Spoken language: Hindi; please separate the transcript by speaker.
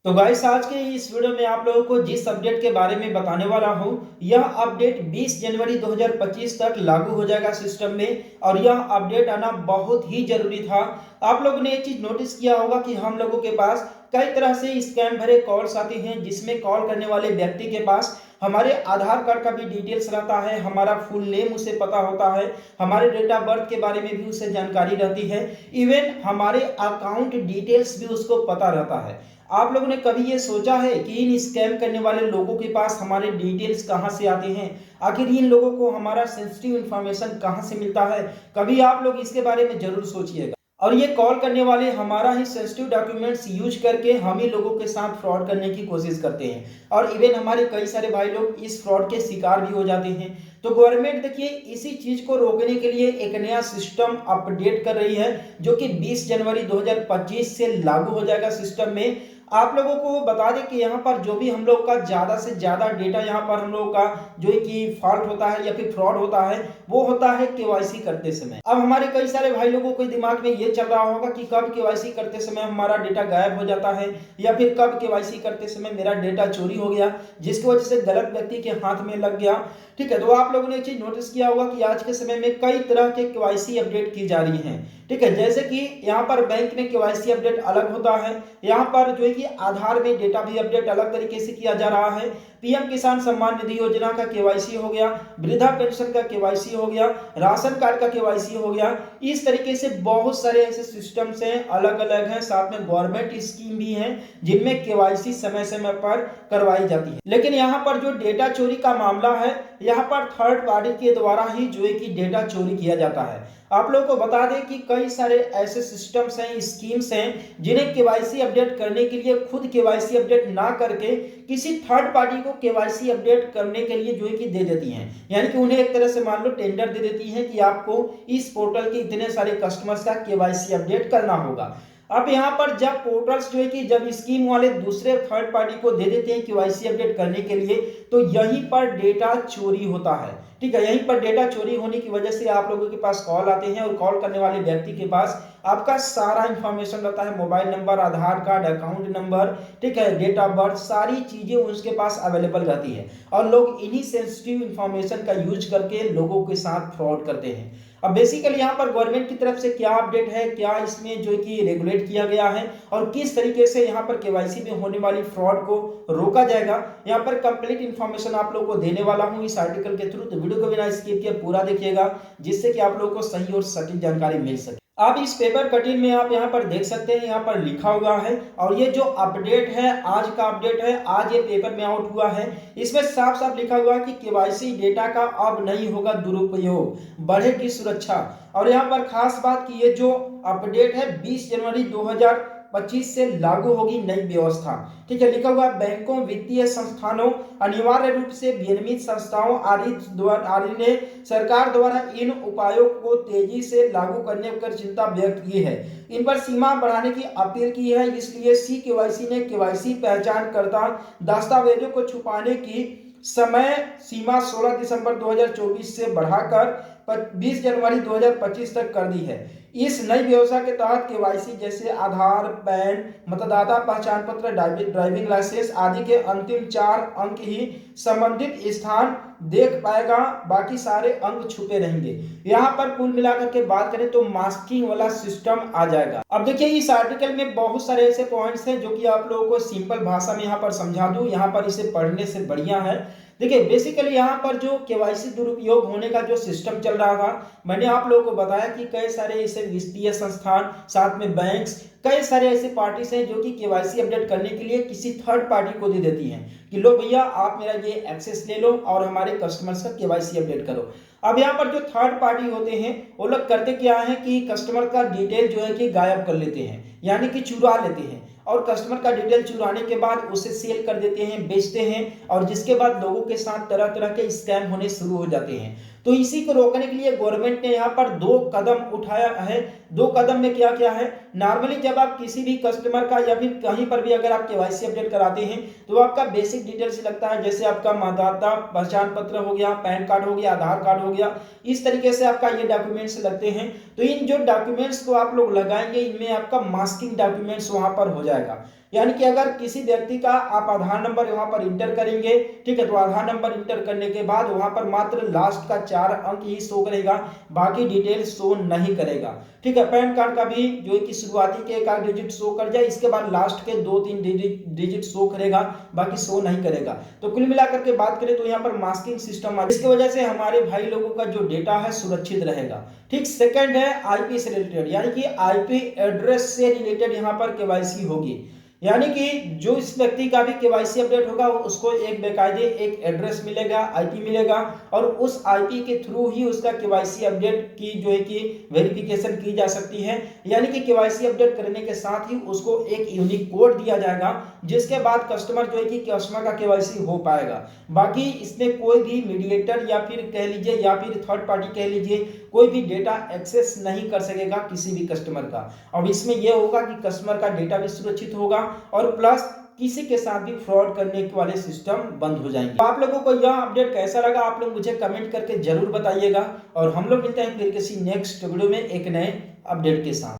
Speaker 1: तो गाइस आज के इस वीडियो में आप लोगों को जिस अपडेट के बारे में बताने वाला हूं, यह अपडेट 20 जनवरी 2025 तक लागू हो जाएगा सिस्टम में। और यह अपडेट आना बहुत ही जरूरी था। आप लोगों ने ये चीज नोटिस किया होगा कि हम लोगों के पास कई तरह से स्कैम भरे कॉल्स आती हैं, जिसमें कॉल करने वाले व्यक्ति के पास हमारे आधार कार्ड का भी डिटेल्स रहता है, हमारा फुल नेम उसे पता होता है, हमारे डेट ऑफ बर्थ के बारे में भी उसे जानकारी रहती है, इवन हमारे अकाउंट डिटेल्स भी उसको पता रहता है। आप लोगों ने कभी ये सोचा है कि इन स्कैम करने वाले लोगों के पास हमारे डिटेल्स कहां से आते हैं? आखिर इन लोगों को हमारा सेंसिटिव इंफॉर्मेशन कहां से मिलता है? कभी आप लोग इसके बारे में जरूर सोचिएगा। और ये कॉल करने वाले हमारा ही सेंसिटिव डॉक्यूमेंट्स यूज करके हम ही लोगों के साथ फ्रॉड करने की कोशिश करते हैं, और इवन हमारे कई सारे भाई लोग इस फ्रॉड के शिकार भी हो जाते हैं। तो गवर्नमेंट देखिए इसी चीज को रोकने के लिए एक नया सिस्टम अपडेट कर रही है, जो कि 20 जनवरी 2025 से लागू हो जाएगा सिस्टम में। आप लोगों को बता दें कि यहाँ पर जो भी हम लोग का ज्यादा से ज्यादा डेटा यहाँ पर हम लोगों का जो कि फॉल्ट होता है या फिर फ्रॉड होता है, वो होता है केवाईसी करते समय। अब हमारे कई सारे भाई लोगों के दिमाग में ये चल रहा होगा कि कब केवाईसी करते समय हमारा डेटा गायब हो जाता है, या फिर कब केवाईसी करते समय मेरा डेटा चोरी हो गया, जिसकी वजह से गलत व्यक्ति के हाथ में लग गया। ठीक है, तो आप लोगों ने एक चीज नोटिस किया होगा कि आज के समय में कई तरह के केवाईसी अपडेट की जा रही हैं। ठीक है, जैसे कि यहाँ पर बैंक में केवाईसी अपडेट अलग होता है, यहाँ पर जो है कि आधार में डेटा भी अपडेट अलग तरीके से किया जा रहा है, पीएम किसान सम्मान निधि योजना का केवाईसी हो गया, वृद्धा पेंशन का केवाईसी हो गया, राशन कार्ड का केवाईसी हो गया। इस तरीके से बहुत सारे ऐसे सिस्टम्स हैं, अलग अलग हैं, साथ में गवर्नमेंट स्कीम भी हैं जिनमें केवाईसी समय समय पर करवाई जाती है। लेकिन यहाँ पर जो डेटा चोरी का मामला है, यहाँ पर थर्ड पार्टी के द्वारा ही जो है कि डेटा चोरी किया जाता है। आप लोगों को बता दें कि कई सारे ऐसे सिस्टम्स हैं, स्कीम्स हैं, जिन्हें केवाईसी अपडेट करने के लिए खुद केवाईसी अपडेट ना करके किसी थर्ड पार्टी को केवाईसी अपडेट करने के लिए जो है कि दे देती हैं। यानी कि उन्हें एक तरह से मान लो टेंडर दे देती हैं कि आपको इस पोर्टल के इतने सारे कस्टमर्स का केवाईसी अपडेट करना होगा। अब यहाँ पर जब पोर्टल्स जो है कि जब स्कीम वाले दूसरे थर्ड पार्टी को दे देते हैं केवाईसी अपडेट करने के लिए, तो यहीं पर डेटा चोरी होता है। ठीक है, यहीं पर डेटा चोरी होने की वजह से आप लोगों के पास कॉल आते हैं, और कॉल करने वाले व्यक्ति के पास आपका सारा इंफॉर्मेशन रहता है, मोबाइल नंबर, आधार कार्ड, अकाउंट नंबर, ठीक है, डेट ऑफ बर्थ, सारी चीजें उसके पास अवेलेबल रहती है। और लोग इन्हीं सेंसिटिव इंफॉर्मेशन का यूज करके लोगों के साथ फ्रॉड करते हैं। अब बेसिकली यहाँ पर गवर्नमेंट की तरफ से क्या अपडेट है, क्या इसमें जो कि रेगुलेट किया गया है, और किस तरीके से यहाँ पर केवाईसी में होने वाली फ्रॉड को रोका जाएगा, यहाँ पर कंप्लीट इन्फॉर्मेशन आप लोगों को देने वाला हूँ इस आर्टिकल के थ्रू। तो वीडियो को बिना स्किप किए पूरा देखिएगा, जिससे कि आप लोगों को सही और सटीक जानकारी मिल सके। आप इस पेपर कटिंग में आप यहाँ पर देख सकते हैं, यहाँ पर लिखा हुआ है, और ये जो अपडेट है आज का अपडेट है, आज ये पेपर में आउट हुआ है, इसमें साफ साफ लिखा हुआ है कि केवाईसी डेटा का अब नहीं होगा दुरुपयोग, बढ़ेगी सुरक्षा। और यहाँ पर खास बात की ये जो अपडेट है 20 जनवरी 2025 से लागू होगी नई व्यवस्था। ठीक है, लिखा हुआ बैंकों, वित्तीय संस्थानों, अनिवार्य रूप से विनियमित संस्थाओं आदि ने सरकार द्वारा इन उपायों को तेजी से लागू करने पर चिंता व्यक्त की है, इन पर सीमा बढ़ाने की अपील की है। इसलिए सी केवाईसी ने केवाईसी पहचानकर्ता दस्तावेजों को छुपाने की समय सीमा 16 दिसंबर 2024 से बढ़ाकर 20 जनवरी 2025 तक कर दी है। इस नई व्यवस्था के तहत केवाईसी जैसे आधार, पैन, मतदाता पहचान पत्र, ड्राइविंग लाइसेंस आदि के अंतिम 4 अंक ही संबंधित स्थान देख पाएगा, बाकी सारे अंक छुपे रहेंगे। यहाँ पर कुल मिलाकर के बात करें तो मास्किंग वाला सिस्टम आ जाएगा। अब देखिए इस आर्टिकल में बहुत सारे ऐसे पॉइंट्स हैं जो कि आप लोगों को सिंपल भाषा में यहाँ पर समझा दूं, यहाँ पर इसे पढ़ने से बढ़िया है। देखिए बेसिकली यहाँ पर जो केवाईसी दुरुपयोग होने का जो सिस्टम चल रहा था, मैंने आप लोगों को बताया कि कई सारे ऐसे वित्तीय संस्थान, साथ में बैंक्स, कई सारे ऐसे पार्टीज हैं जो कि केवाईसी अपडेट करने के लिए किसी थर्ड पार्टी को दे देती हैं कि लो भैया आप मेरा ये एक्सेस ले लो और हमारे कस्टमर्स का केवाईसी अपडेट करो। अब यहाँ पर जो थर्ड पार्टी होते हैं वो लोग करते क्या है कि कस्टमर का डिटेल जो है कि गायब कर लेते हैं, यानी कि चुरा लेते हैं, और कस्टमर का डिटेल चुराने के बाद उसे सेल कर देते हैं, बेचते हैं, और जिसके बाद लोगों के साथ तरह तरह के स्कैम होने शुरू हो जाते हैं। तो इसी को रोकने के लिए गवर्नमेंट ने यहाँ पर 2 कदम उठाया है। 2 कदम में क्या क्या है, नॉर्मली जब आप किसी भी कस्टमर का या फिर कहीं पर भी अगर आप केवाईसी अपडेट कराते हैं तो आपका बेसिक डिटेल्स लगता है, जैसे आपका मतदाता पहचान पत्र हो गया, पैन कार्ड हो गया, आधार कार्ड हो गया, इस तरीके से आपका ये डॉक्यूमेंट्स लगते हैं। तो इन जो डॉक्यूमेंट्स को आप लोग लगाएंगे, इनमें आपका मास्किंग डॉक्यूमेंट्स वहां पर हो जाएगा। यानी कि अगर किसी व्यक्ति का आप आधार नंबर वहां पर इंटर करेंगे, ठीक है, तो आधार नंबर इंटर करने के बाद वहां पर मात्र लास्ट का 4 अंक ही शो करेगा, बाकी डिटेल शो नहीं करेगा, ठीक है। पैन कार्ड का भी जो है कि शुरुआती के एक आध डिजिट शो कर जाए, इसके बाद लास्ट के 2-3 डिजिट शो करेगा, बाकी शो नहीं करेगा। तो कुल मिलाकर के बात करें तो यहाँ पर मास्किंग सिस्टम है, इसकी वजह से हमारे भाई लोगों का जो डेटा है सुरक्षित रहेगा, ठीक। सेकंड है आईपी से रिलेटेड, यानी कि आईपी एड्रेस से रिलेटेड यहाँ पर केवाईसी होगी, यानी कि जो इस व्यक्ति का भी केवाईसी अपडेट होगा उसको एक बेकायदे एक एड्रेस मिलेगा, आईपी मिलेगा, और उस आईपी के थ्रू ही उसका केवाईसी अपडेट की जो है कि वेरिफिकेशन की जा सकती है। यानी कि केवाईसी अपडेट करने के साथ ही उसको एक यूनिक कोड दिया जाएगा, जिसके बाद कस्टमर जो है कि कस्टमर का केवाईसी हो पाएगा। बाकी इसमें कोई भी मीडिएटर या फिर कह लीजिए या फिर थर्ड पार्टी कह लीजिए, कोई भी डेटा एक्सेस नहीं कर सकेगा किसी भी कस्टमर का। अब इसमें यह होगा कि कस्टमर का डेटा भी सुरक्षित होगा और प्लस किसी के साथ भी फ्रॉड करने वाले सिस्टम बंद हो जाएंगे। तो आप लोगों को यह अपडेट कैसा लगा, आप लोग मुझे कमेंट करके जरूर बताइएगा, और हम लोग मिलते हैं फिर किसी नेक्स्ट वीडियो में एक नए अपडेट के साथ।